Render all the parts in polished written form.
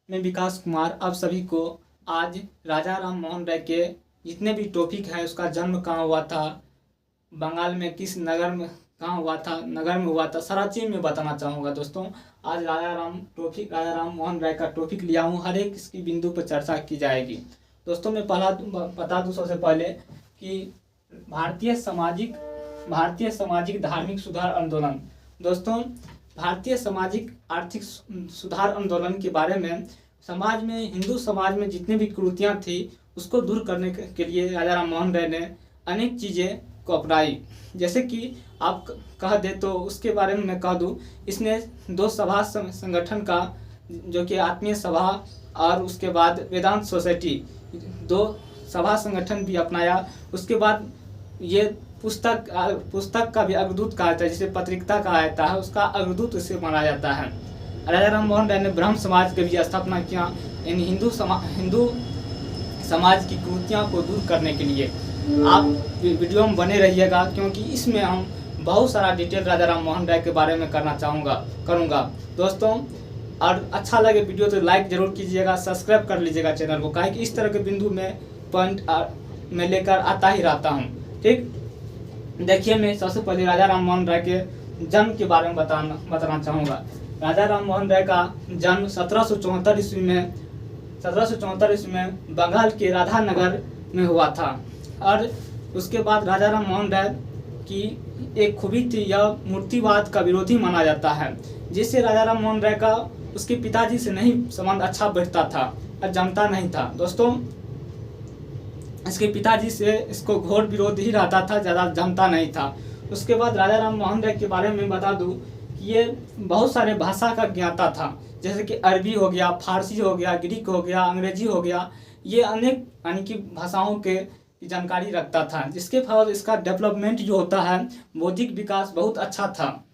मैं विकास कुमार आप सभी को आज राजा राम मोहन राय के जितने भी टॉपिक हैं, उसका जन्म कहाँ हुआ था, बंगाल में किस नगर में कहाँ हुआ था, नगर में हुआ था, सारा चीज़ मैं बताना चाहूँगा। दोस्तों आज राजा राम मोहन राय का टॉपिक लिया हूँ, हर एक इसकी बिंदु पर चर्चा की जाएगी। दोस्तों मैं बता दूँ सबसे पहले कि भारतीय सामाजिक धार्मिक सुधार आंदोलन। दोस्तों भारतीय सामाजिक आर्थिक सुधार आंदोलन के बारे में हिंदू समाज में जितनी भी कुरीतियाँ थी उसको दूर करने के लिए राजा राम मोहन राय ने अनेक चीज़ें को अपनाई। जैसे कि आप कह दे तो उसके बारे में मैं कह दूँ, इसने दो सभा संगठन का, जो कि आत्मीय सभा और उसके बाद वेदांत सोसाइटी, दो सभा संगठन भी अपनाया। उसके बाद ये पुस्तक का भी अग्रदूत कहा जाता है, जिसे पत्रिका कहा जाता है, उसका अग्रदूत इसे माना जाता है। राजा राम मोहन राय ने ब्रह्म समाज की भी स्थापना किया, इन हिंदू समाज की कुरीतियों को दूर करने के लिए। आप वीडियो में बने रहिएगा, क्योंकि इसमें हम बहुत सारा डिटेल राजा राम मोहन राय के बारे में करूँगा दोस्तों। और अच्छा लगे वीडियो तो लाइक जरूर कीजिएगा, सब्सक्राइब कर लीजिएगा चैनल को, काहे कि इस तरह के बिंदु में पॉइंट मैं लेकर आता ही रहता हूँ। ठीक, देखिए मैं सबसे पहले राजा राम मोहन राय के जन्म के बारे में बताना चाहूँगा। राजा राम मोहन राय का जन्म 1774 ईस्वी में बंगाल के राधानगर में हुआ था। और उसके बाद राजा राम मोहन राय की एक खूबी थी, यह मूर्तिवाद का विरोधी माना जाता है, जिससे राजा राम मोहन राय का उसके पिताजी से नहीं संबंध अच्छा बैठता था और जमता नहीं था। दोस्तों इसके पिताजी से इसको घोर विरोध ही रहता था, ज़्यादा जमता नहीं था। उसके बाद राजा राम मोहन राय के बारे में बता दूं कि ये बहुत सारे भाषा का ज्ञाता था, जैसे कि अरबी हो गया, फारसी हो गया, ग्रीक हो गया, अंग्रेजी हो गया, ये अनेक यानी कि भाषाओं के जानकारी रखता था, जिसके फल इसका डेवलपमेंट जो होता है, बौद्धिक विकास बहुत अच्छा था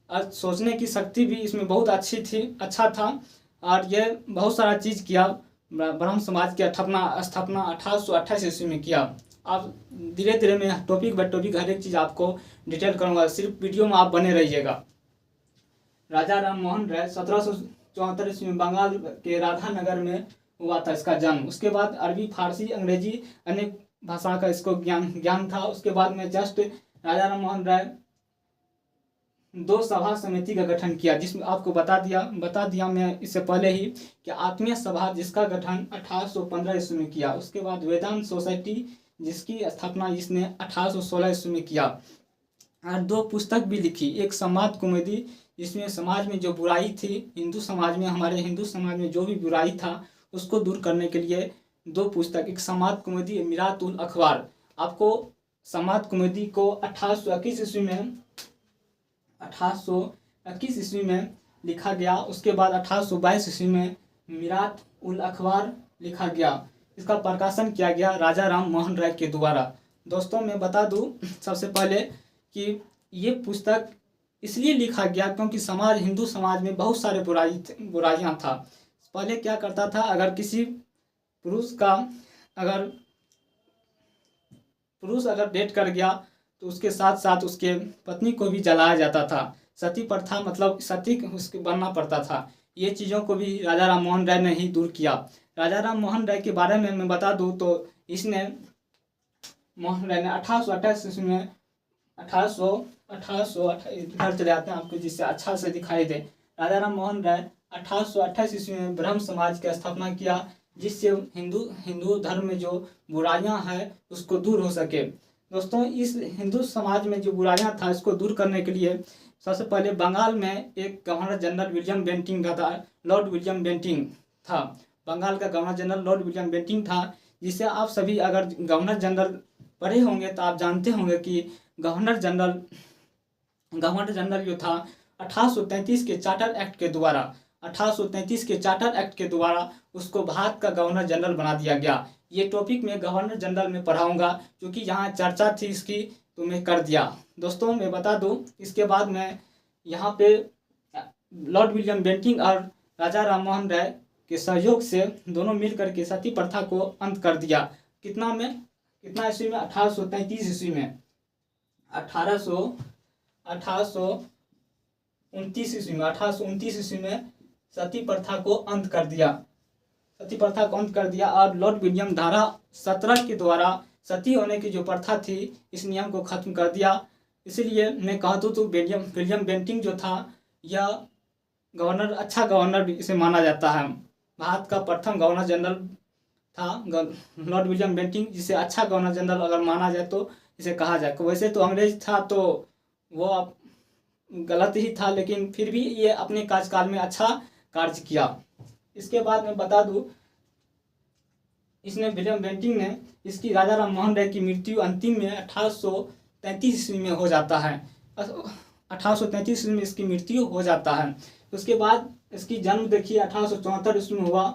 और सोचने की शक्ति भी इसमें बहुत अच्छा था। और ये बहुत सारा चीज़ किया, ब्रह्म समाज की स्थापना 1828 ईस्वी में किया। अब धीरे धीरे मैं टॉपिक बाय टॉपिक हर एक चीज़ आपको डिटेल करूँगा, सिर्फ वीडियो में आप बने रहिएगा। राजा राम मोहन राय 1774 ईस्वी में बंगाल के राधानगर में हुआ था इसका जन्म। उसके बाद अरबी, फारसी, अंग्रेजी अनेक भाषा का इसको ज्ञान था। उसके बाद में राजा राम मोहन राय दो सभा समिति का गठन किया, जिसमें आपको बता दिया मैं इससे पहले ही कि आत्मीय सभा, जिसका गठन 1815 ईस्वी में किया। उसके बाद वेदांत सोसाइटी, जिसकी स्थापना इसने 1816 ईस्वी में किया। और दो पुस्तक भी लिखी, एक संवाद कॉमेडी, जिसमें समाज में जो बुराई थी, हमारे हिंदू समाज में जो भी बुराई था उसको दूर करने के लिए दो पुस्तक, एक संवाद कॉमेडी, मीरात उल अखबार। आपको संवाद कॉमेडी को 1821 ईस्वी में लिखा गया। उसके बाद 1822 ईस्वी में मीरात उल अखबार लिखा गया। इसका प्रकाशन किया गया राजा राम मोहन राय के द्वारा। दोस्तों मैं बता दूं सबसे पहले कि ये पुस्तक इसलिए लिखा गया क्योंकि हिंदू समाज में बहुत सारे बुराइयां था। पहले क्या करता था, अगर किसी पुरुष अगर डेट कर गया तो उसके साथ साथ उसके पत्नी को भी जलाया जाता था। सती प्रथा, मतलब सती उसके बनना पड़ता था। ये चीज़ों को भी राजा राम मोहन राय ने ही दूर किया। राजा राम मोहन राय के बारे में मैं बता दूं तो मोहन राय ने 1828 ईस्वी में 1828 इधर चले आते हैं आपको, जिससे अच्छा से दिखाई दे। राजा राम मोहन राय 1828 ईस्वी में ब्रह्म समाज की स्थापना किया, जिससे हिंदू धर्म में जो बुराइयां हैं उसको दूर हो सके। दोस्तों इस हिंदू समाज में जो बुराइयां था, इसको दूर करने के लिए सबसे पहले बंगाल में एक governor general Lord William Bentinck था। बंगाल का governor general Lord William Bentinck था, जिसे आप सभी अगर गवर्नर जनरल पढ़े होंगे तो आप जानते होंगे कि गवर्नर जनरल जो था 1833 के चार्टर एक्ट के द्वारा उसको भारत का गवर्नर जनरल बना दिया गया। ये टॉपिक मैं गवर्नर जनरल में पढ़ाऊंगा, क्योंकि यहाँ चर्चा थी इसकी तो मैं कर दिया। दोस्तों मैं बता दूं, इसके बाद में यहाँ पे लॉर्ड विलियम बेंटिंग और राजा राम मोहन राय के सहयोग से दोनों मिलकर के सती प्रथा को अंत कर दिया। कितना ईस्वी में? 1833 ईस्वी में, 1829 ईस्वी में सती प्रथा को अंत कर दिया। सती प्रथा को अंत कर दिया और लॉर्ड विलियम धारा 17 के द्वारा सती होने की जो प्रथा थी इस नियम को खत्म कर दिया। इसीलिए मैं कहता हूँ तो विलियम बेंटिंक जो था यह गवर्नर, अच्छा गवर्नर इसे माना जाता है। भारत का प्रथम गवर्नर जनरल था लॉर्ड विलियम बेंटिंक, जिसे अच्छा गवर्नर जनरल अगर माना जाए तो इसे कहा जाए। वैसे तो अंग्रेज था तो वो गलत ही था, लेकिन फिर भी ये अपने कार्यकाल में अच्छा कार्य किया। इसके बाद मैं बता दूं, इसने विलियम बेंटिंक ने इसकी राजा राम मोहन राय की मृत्यु अंतिम में 1833 ईस्वी में हो जाता है। 1833 ईस्वी में इसकी मृत्यु हो जाता है। उसके बाद इसकी जन्म देखिए 1874 ईस्वी में हुआ,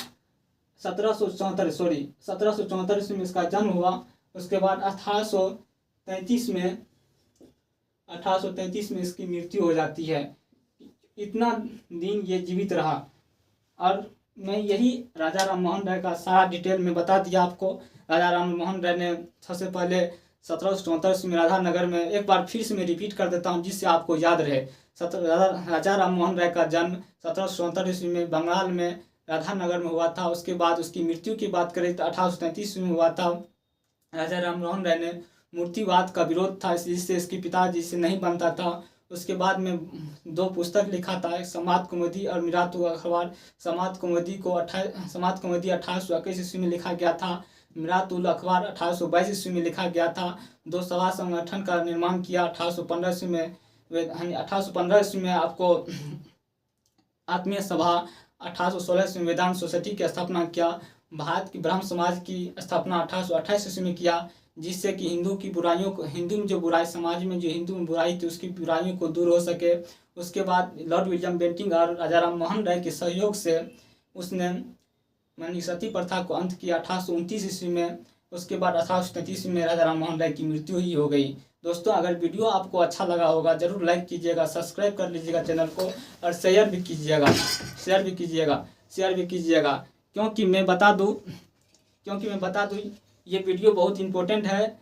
1774 ईस्वी में इसका जन्म हुआ। उसके बाद 1833 में इसकी मृत्यु हो जाती है। इतना दिन ये जीवित रहा और मैं यही राजा राम मोहन राय का सारा डिटेल में बता दिया आपको। राजा राम मोहन राय ने सबसे पहले 1774 में राधानगर में, एक बार फिर से मैं रिपीट कर देता हूँ जिससे आपको याद रहे। राजा राम मोहन राय का जन्म 1774 ईस्वी में बंगाल में राधानगर में हुआ था। उसके बाद उसकी मृत्यु की बात करें तो 1833 में हुआ था। राजा राम मोहन राय ने मूर्तिवाद का विरोध था, जिससे इसके पिताजी से नहीं बनता था। उसके बाद में 2 पुस्तक लिखा था, एक समाज कौमुदी और मिरातु अखबार। समाज कौमुदी 1821 ईस्वी में लिखा गया था। मिरातुल अखबार 1822 ईस्वी में लिखा गया था। 2 सभा संगठन का निर्माण किया 1815 ईस्वी में। 1815 ईस्वी में आपको आत्मीय सभा, 1816 ईस्वी में वेदांत सोसाइटी की स्थापना किया। भारत की ब्राह्मण समाज की स्थापना 1828 ईस्वी में किया, जिससे कि हिंदू में जो बुराई, समाज में जो हिंदू में बुराई थी उसकी बुराइयों को दूर हो सके। उसके बाद लॉर्ड विलियम बेंटिंक और राजा राम मोहन राय के सहयोग से उसने सती प्रथा को अंत किया 1829 ईस्वी में। उसके बाद 1833 ईस्वी में राजा राम मोहन राय की मृत्यु ही हो गई। दोस्तों, अगर वीडियो आपको अच्छा लगा होगा जरूर लाइक कीजिएगा, सब्सक्राइब कर लीजिएगा चैनल को और शेयर भी कीजिएगा। क्योंकि मैं बता दूं ये वीडियो बहुत इंपॉर्टेंट है।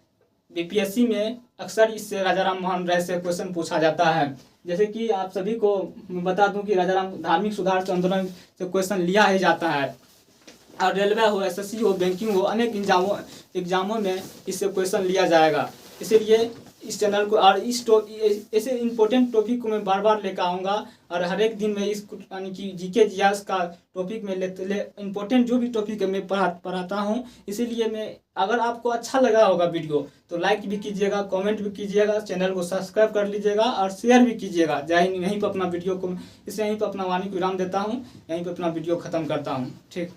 बीपीएससी में अक्सर इससे राजा राम मोहन राय से क्वेश्चन पूछा जाता है। जैसे कि आप सभी को मैं बता दूं कि राजा राम धार्मिक सुधार के आंदोलन से क्वेश्चन लिया ही जाता है और रेलवे हो, एसएससी हो, बैंकिंग हो, अनेक एग्जामों में इससे क्वेश्चन लिया जाएगा। इसीलिए इस चैनल को और ऐसे इम्पोर्टेंट टॉपिक को मैं बार बार लेकर आऊँगा और हर एक दिन में इस यानी कि जीके जीएस का टॉपिक में इम्पोर्टेंट जो भी टॉपिक है मैं पढ़ाता हूँ। इसीलिए मैं, अगर आपको अच्छा लगा होगा वीडियो तो लाइक भी कीजिएगा, कमेंट भी कीजिएगा, चैनल को सब्सक्राइब कर लीजिएगा और शेयर भी कीजिएगा। जय हिंद। यहीं पर अपना वीडियो को, इससे यहीं पर अपना वाणी को विराम देता हूँ, यहीं पर अपना वीडियो ख़त्म करता हूँ। ठीक।